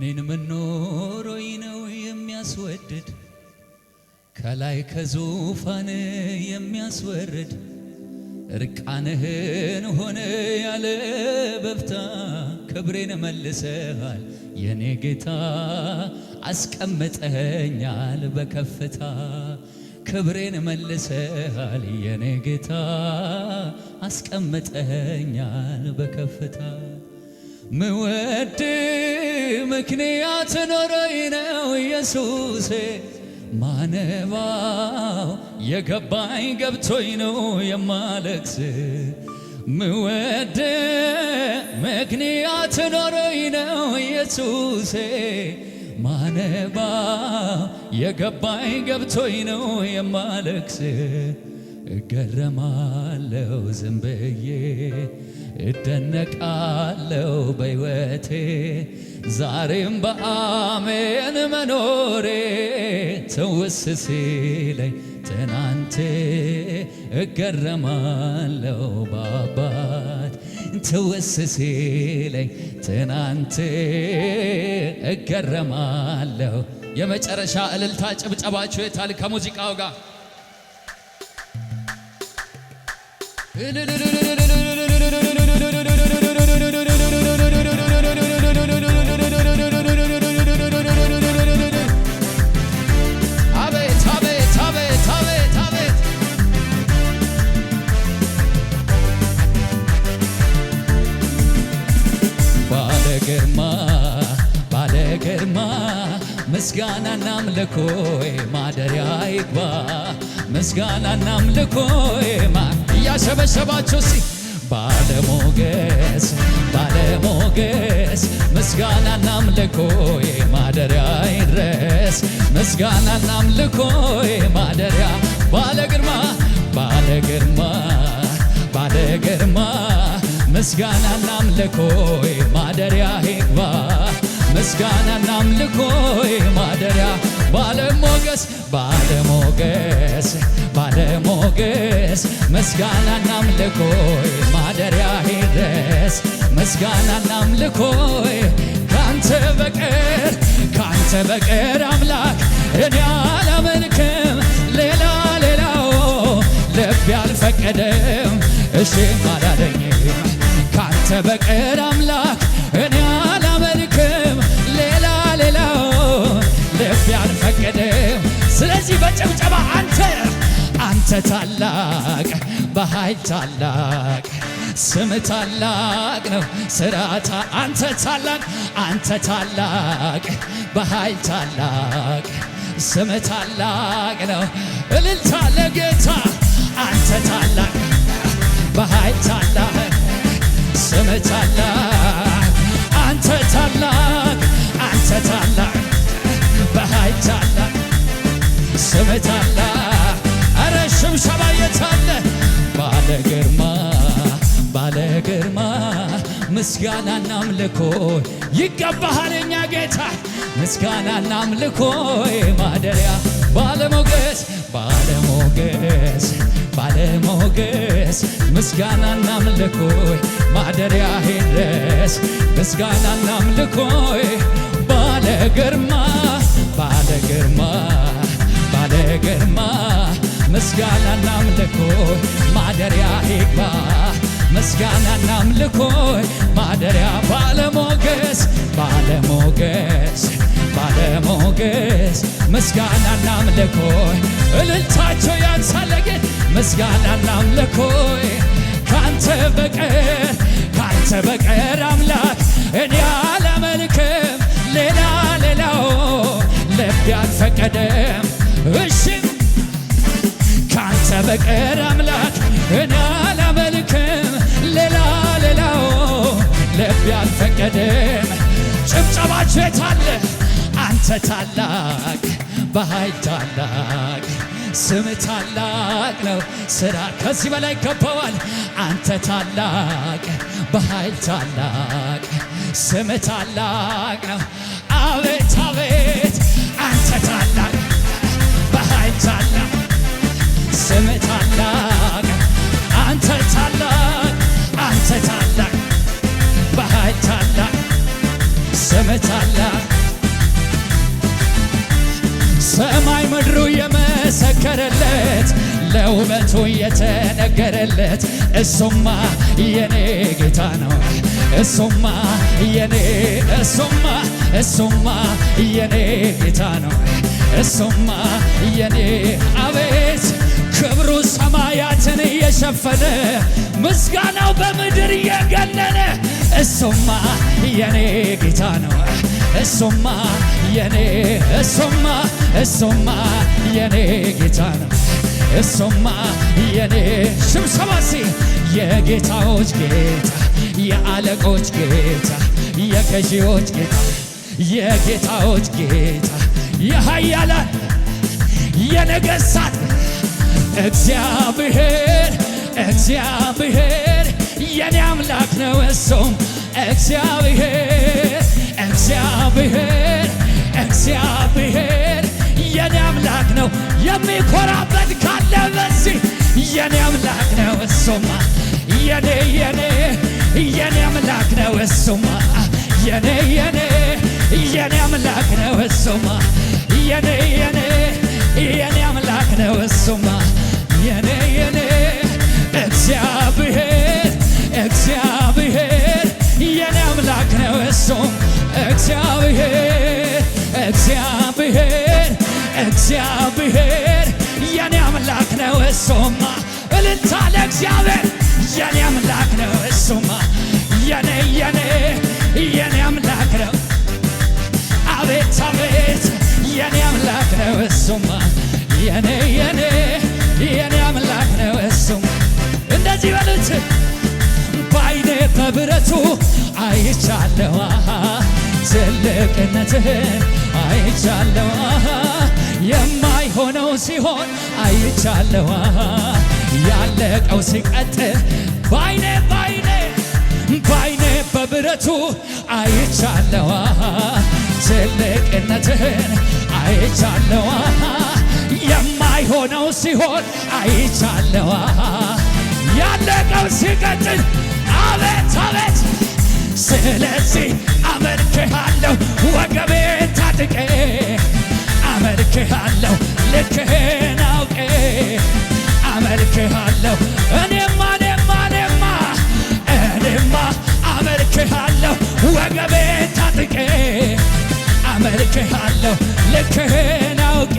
እኔን መኖሮኝ ነው የሚያስወድድ ከላይ ከዙፋን የሚያስወርድ እርቃንህን ሆነ ያለ በፍታ ክብሬን መልሰሃል የኔ ጌታ አስቀምጠኛል በከፍታ ክብሬን መልሰሃል የኔ ጌታ አስቀምጠኛል በከፍታ ምወድ ምክንያት ኖሮኝ ነው ኢየሱሴ ማነባው የገባኝ ገብቶኝ ነው የማለቅስ ምወድ ምክንያት ኖሮኝ ነው ኢየሱሴ ማነባው የገባኝ ገብቶኝ ነው የማለቅስ እገረማለሁ ዝም ብዬ እደነቃለሁ በሕይወቴ ዛሬም በአሜን መኖሬ ትውስ ሲለኝ ትናንቴ እገረማለሁ በአባት ትውስ ሲለኝ ትናንቴ እገረማለሁ። የመጨረሻ እልልታ ጭብጨባችሁ የታል? ከሙዚቃው ጋር አቤት አቤት አቤት አቤት አቤት ባለ ግርማ ምስጋናና አምልኮዬ ማደሪያ ይግባ ምስጋናና አምልኮዬ እያሸበሸባችሁ ሲ ባለሞገስ ምስጋናና አምልኮዬ ማደሪያ ይድረስ ምስጋናና አምልኮዬ ማደሪያ ባለ ግርማ ምስጋናና አምልኮዬ ማደሪያ ይግባ ምስጋናና አምልኮዬ ማደሪያ ባለሞገስ ምስጋናና አምልኮዬ ማደሪያ ይድረስ ምስጋናና አምልኮዬ ካንተ በቀር አምላክ እኔ አላመልክም ሌላው ልቤ አልፈቀደም እሺም አላለኝም ካንተ በቀር አምላክ እኔ አላመልክም ሌላው ልቤ አልፈቀደም። ስለዚህ በጭብጨባ አንተ ታላቅ በኃይል ታላቅ ስም ታላቅ ነው ስራታ አንተ ታላቅ በኃይል ታላቅ ስም ታላቅ ነው እልልታ ለጌታ አንተ ታላቅ በኃይል ታላቅ ስም ታላቅ አንተ ታላቅ በኃይል ታላቅ ስም ታላቅ ኧረ ሽብሸባ የታለ ባለ ግርማ ምስጋናና አምልኮ ይገባሃል የኛ ጌታ ምስጋናና አምልኮ ማደሪያ ባለሞገስ ምስጋናና አምልኮ ማደሪያ ይድረስ ምስጋናና አምልኮ ባለ ግርማ ምስጋናና አምልኮ ማደሪያ ይግባ ምስጋናና አምልኮ ማደሪያ ባለሞገስ ምስጋናና አምልኮ እልልታቸው ያንሳለጌት ምስጋናና አምልኮ ካንተ በቀር አምላክ እኔ አላመልክም ሌላው ልቤ አልፈቀደም እሺም ካንተ በቀር አምላክ እኔ አላመልክም ሌላው ልቤ አልፈቀደም። ጭብጨባችሁ የታለ? አንተ ታላቅ በኃይል ታላቅ ስም ታላቅ ነው ስራ ከዚህ በላይ ይገባዋል። አንተ ታላቅ በኃይል ታላቅ ስም ታላቅ ነው አቤት አቤት አንተ ታላቅ በኃይል ታላቅ ስም ታላቅ አንተ ታላቅ በኃይል ታላቅ ስም ታላቅ ለውበቱ የተነገረለት እሱማ የኔ ጌታ ነው። እሱማ የኔ እሱማ የኔ ጌታ ነው። እሱማ የኔ አቤት ክብሩ ሰማያትን የሸፈነ ምስጋናው በምድር የገነነ እሱማ የኔ ጌታ ነው። እሱማ የኔ እሱማ የኔ ጌታ ነው። እሱማ የኔ ሽብሰባሲ የጌታዎች ጌታ የአለቆች ጌታ የገዢዎች ጌታ የጌታዎች ጌታ የኃያላን የነገሥታት እግዚአብሔር የኔ አምላክ ነው። እሱም እግዚአብሔር የኔ አምላክ ነው። የሚኮራበት ካለ በዚህ የኔ አምላክ ነው። እሱማ የኔ አምላክ ነው። እሱማ የኔ አምላክ ነው። እሱማ የኔ አምላክ ነው። እሱማ የኔ እግዚአብሔር የኔ አምላክ ነው። እሱም እግዚአብሔር የኔ አምላክ ነው። እሱማ እልልታ ለእግዚአብሔር የኔ አምላክ ነው። እሱማ የኔ አምላክ ነው። አቤት የኔ አምላክ ነው። እሱማ የኔ አምላክ ነው። እሱም እንደዚህ በሉት በዓይኔ በብረቱ አይቻለሁ ትልቅነትህን አይቻለሁ የማይሆነው ሲሆን አይቻለሁ ያለቀው ሲቀጥል በዓይኔ በብረቱ አይቻለሁ ትልቅነትህን አይቻለሁ የማይሆነው ሲሆን አይቻለሁ ያለቀው ሲቀጥል አቤት ስለዚህ አመልክሃለሁ ወገቤን ታጥቄ አመልክሃለሁ ልክህን አውቄ አመልክሃለሁ እኔማ አመልክሃለሁ ወገቤን ታጥቄ አመልክሃለሁ ልክህን አውቄ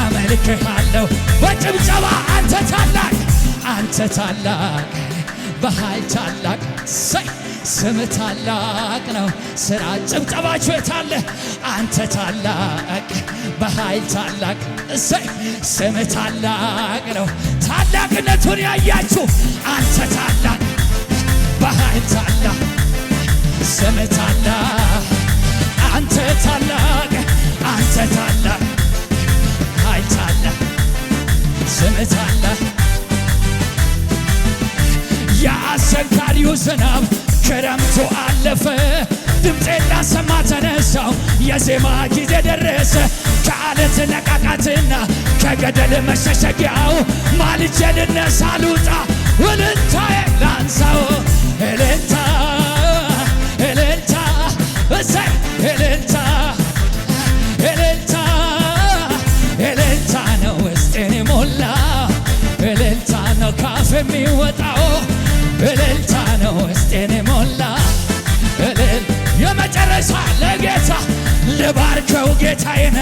አመልክሃለሁ በጭብጨባ አንተ ታላቅ በኃይል ታላቅ ስም ታላቅ ነው። ስራ ጭብጨባችሁ የታለ? አንተ ታላቅ በኃይል ታላቅ ስም ታላቅ ነው። ታላቅነቱን ያያችሁ አንተ ታላቅ በኃይል ታላቅ ስም ታላቅ አንተ ታላቅ ኃይል ታላቅ ስም ታላቅ የአስቸጋሪው ዝናብ ክረምቱ አለፈ ድምፄን ላሰማ ተነሳው የዜማ ጊዜ ደረሰ ከዓለት ነቃቃትና ከገደል መሸሸጊያው ማልጄ ልነሳ ልውጣ እልልታዬ ላንሳው እልልታ እሰይ እልልታ ነው ውስጤን ሞላ እልልታ ነው ካፍ የሚወጣው እልልታ ነው ውስጤን ሞላ የመጨረሻ ለጌታ ልባርከው ጌታዬን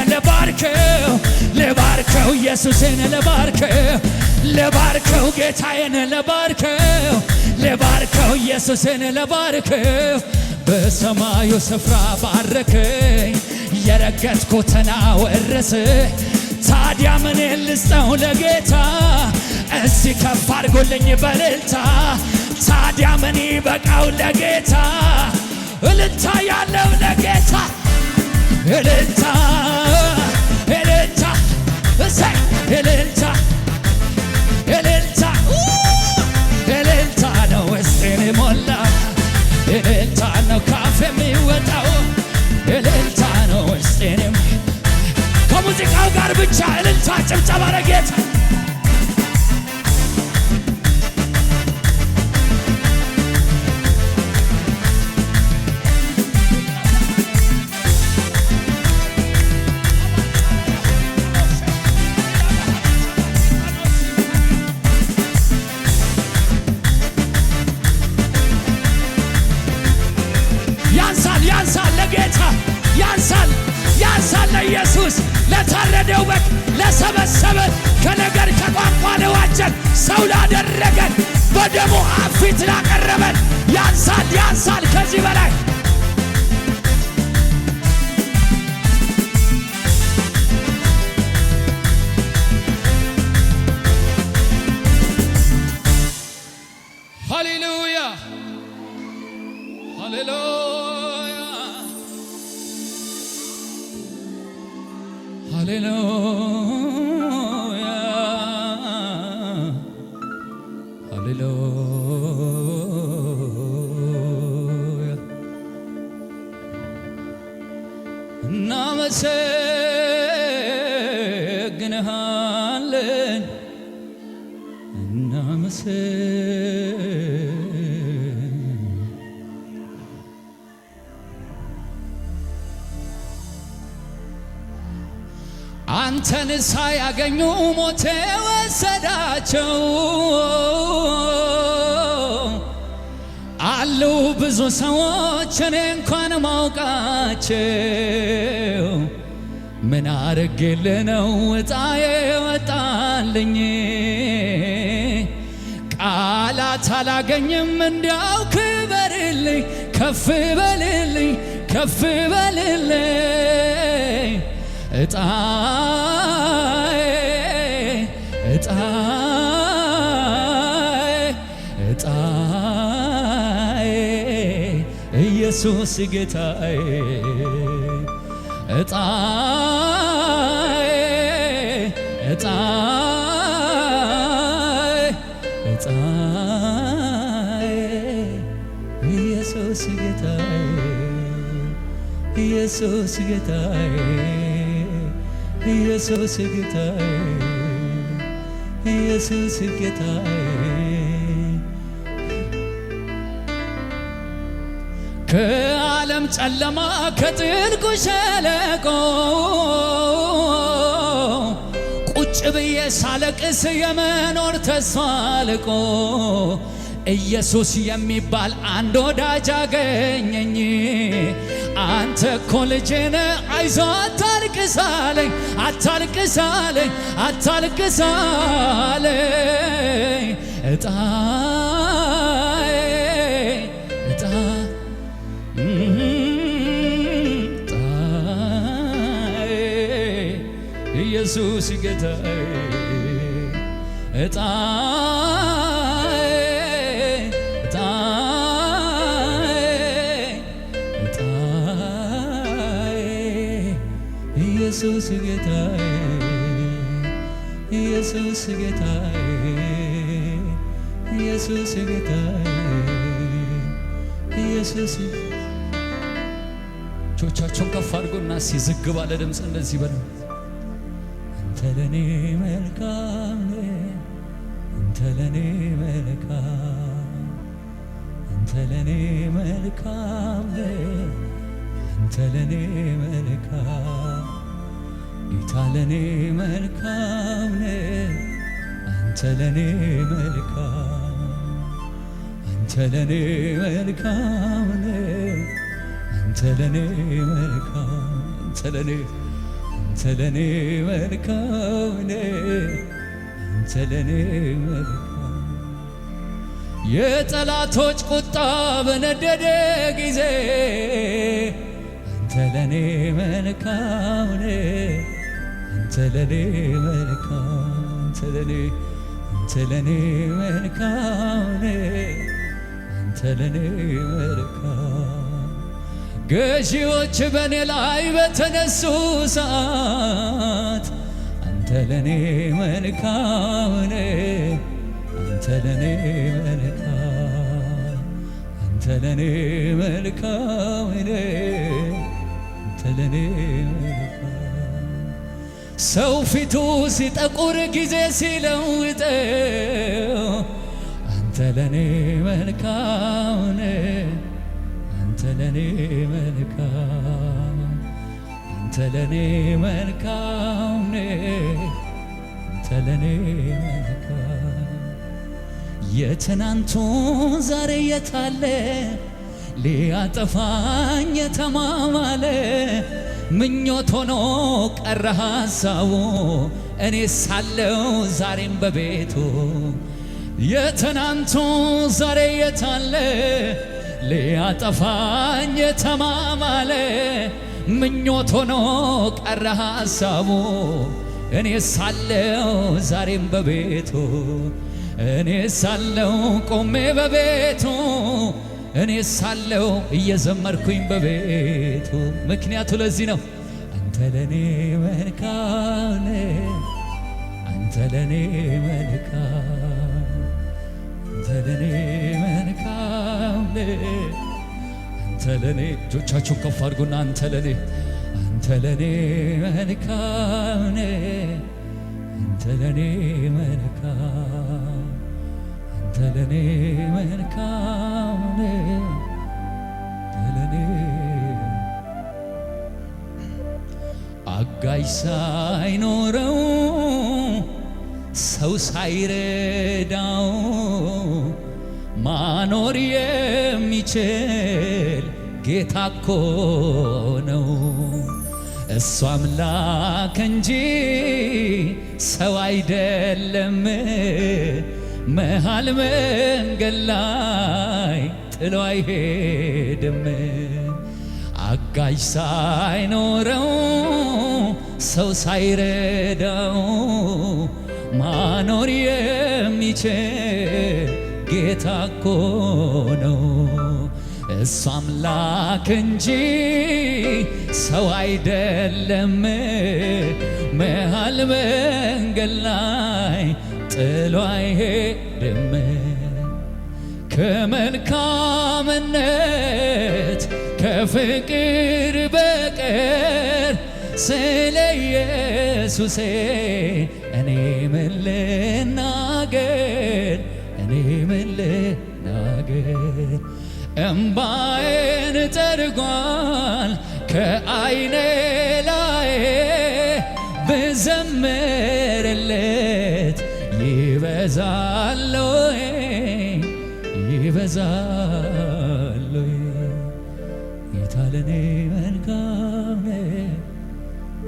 ልባርከው ኢየሱስን ልባርከው ጌታዬን ልባርከው ኢየሱስን ልባርከው በሰማዩ ስፍራ ባረከኝ የረገጥኩትን አወረሰ ታዲያ ምን ልስጠው ለጌታ እዚህ ከፍ አድርጎልኝ በእልልታ ታዲያ ምን ይበቃው ለጌታ እልልታ ያለው ለጌታ እልልታ እሰይ እልልታ ነው ውስጤን ሞላ እልልታ ነው ካፍ የሚወጣው እልልታ ነው ውስጤን ከሙዚቃው ጋር ብቻ እልልታ ጭብጨባ ለጌታ ለታረደው በግ ለሰበሰበን ከነገር ከቋንቋ ለዋጀን ሰው ላደረገን በደሙ አብ ፊት ላቀረበን ያንሳል ከዚህ በላይ ሃሌሉያ ሃሌሉያ ሃሌሉያ ሃሌሉያ እናመሰግንሃለን አንተን ሳያገኙ ሞት ወሰዳቸው አሉ ብዙ ሰዎች እኔ እንኳን ማውቃቸው ምን አረግልህ ነው ዕጣዬ ወጣልኝ ቃላት አላገኝም እንዲያው ክበርልኝ ከፍ በልልኝ ከፍ በልልኝ ዕጣዬ ኢየሱስ ጌታዬ ዕጣዬ ኢየሱስ ጌታዬ ኢየሱስ ጌታዬ ኢየሱስ ጌታዬ ኢየሱስ ጌታዬ ከዓለም ጨለማ ከጥልቁ ሸለቆ ቁጭ ብዬ ሳለቅስ የመኖር ተስፋ አልቆ ኢየሱስ የሚባል አንድ ወዳጅ አገኘኝ አንተ እኮ ልጄ ነህ አይዞህ አታልቅስ አለኝ አታልቅስ አለኝ አታልቅስ አለኝ ዕጣዬ ኢየሱስ ጌታዬ ዕጣዬ ኢየሱስ ጌታዬ ኢየሱስ ጌታዬ ኢየሱስ ጌታዬ ኢየሱስ እጆቻችሁን ከፍ አድርጉና ሲዝግ ባለ ድምፅ እንደዚህ በሉ አንተ ለኔ መልካም አንተ ለኔ መልካም አንተ ለኔ መልካም አንተ ለኔ መልካም ጌታ ለኔ መልካም አንተ ለኔ መልካም አንተ ለኔ መልካም አንተ ለኔ መልካም አንተ ለኔ መልካም አንተ ለኔ መልካም የጠላቶች ቁጣ በነደደ ጊዜ አንተ ለኔ መልካም አንተ ለኔ መልካም አንተ ለኔ መልካም አንተ ለኔ መልካም ገዢዎች በኔ ላይ በተነሱ ሰዓት አንተ ለኔ መልካም አንተ ለኔ መልካም አንተ ለኔ መልካም አንተ ለኔ መልካም ሰው ፊቱ ሲጠቁር ጊዜ ሲለውጠው አንተ ለኔ መልካም አንተ ለኔ መልካም አንተ ለኔ መልካም አንተ ለኔ መልካም የትናንቱን ዛሬ የታለ ሊያጠፋኝ የተማማለ ምኞት ሆኖ ቀረ ሐሳቡ እኔ ሳለው ዛሬም በቤቱ የትናንቱ ዛሬ የታለ ሊያጠፋኝ የተማማለ ምኞት ሆኖ ቀረ ሐሳቡ እኔ ሳለው ዛሬም በቤቱ እኔ ሳለው ቆሜ በቤቱ እኔ ሳለው እየዘመርኩኝ በቤቱ ምክንያቱ ለዚህ ነው። አንተ ለኔ መልካም አንተ ለኔ መልካም አንተ ለኔ መልካም አንተ ለኔ እጆቻችሁ ከፍ አድርጉና አንተ ለኔ መልካም አንተ ለኔ መልካም አንተ ለኔ መልካም ለኔ አጋዥ ሳይኖረው ሰው ሳይረዳው ማኖር የሚችል ጌታ እኮ ነው። እሱ አምላክ እንጂ ሰው አይደለም። መሃል መንገድ ላይ ጥሎ አይሄድም። አጋዥ ሳይኖረው ሰው ሳይረዳው ማኖር የሚችል ጌታ እኮ ነው። እሱ አምላክ እንጂ ሰው አይደለም። መሃል መንገድ ላይ ጥሎ አይሄድም። ከመልካምነት ከፍቅር በቀር ስለ ኢየሱሴ እኔ ምን ልናገር? እኔ ምን ልናገር? እምባዬን ጠርጓል ከዓይኔ ላይ ብዘምርለት ይበዛል ወይ ይበዛል ወይ? ጌታ ለኔ መልካም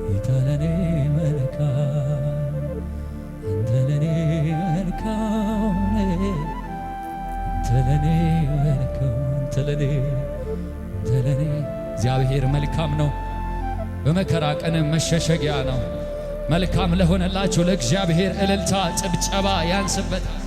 ጌታ ለኔ መልካም አንተ ለኔ መልካም አንተ ለኔ መልካም አንተ ለኔ እግዚአብሔር መልካም ነው። በመከራ ቀን መሸሸጊያ ነው። መልካም ለሆነላችሁ ለእግዚአብሔር እልልታ ጭብጨባ ያንስበታል።